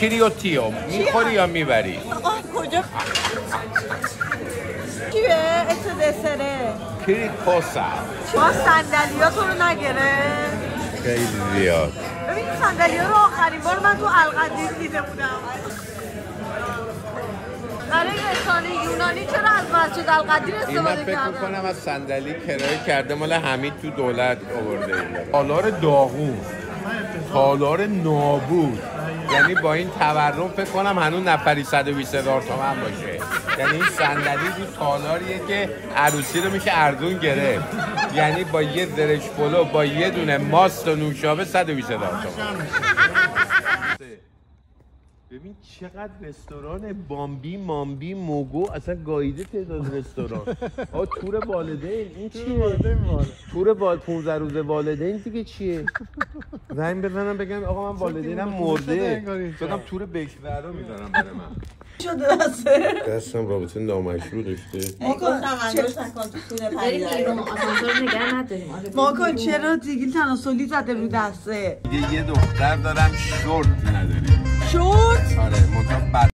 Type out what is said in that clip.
کریوتیو میخوری یا میبری؟ کجا؟ چیه؟ اسم دسره کریکوسا. ما صندلی‌ها تو رو نگره؟ خیلی زیاد. ببین صندلی‌ها رو آخرین بار من تو القدیر دیده بودم. برای رسانه یونانی چرا از مسجد القدیر استفاده فکر کردن؟ میکنم از صندلی کرایه کرده مال حمید تو دولت آورده اینا. تالار داغون، تالار نابود، یعنی با این تورم فکر کنم هنوز نفری 120,000 تومان باشه. یعنی این صندلی رو تالاریه که عروسی رو میشه ارزون گرفت. یعنی با یه درش پلو با یه دونه ماست و نوشابه 120,000 تومان. ببین چقدر رستوران بامبی مامبی موگو اصلا گاییده تعداد رستوران. تور والدین این چیه؟ تور 15 روز والدین دیگه چیه؟ زنگ بزنم بگم آقا من والدینم مرده. بگم تور بکبرا میذارم برای من. شده دسته؟ دستم رابطه نامشروع داشته. ماکان چرا دیگه تناسلی زده رو دسته؟ یه دختر دارم شورت نداره. شورت؟ آره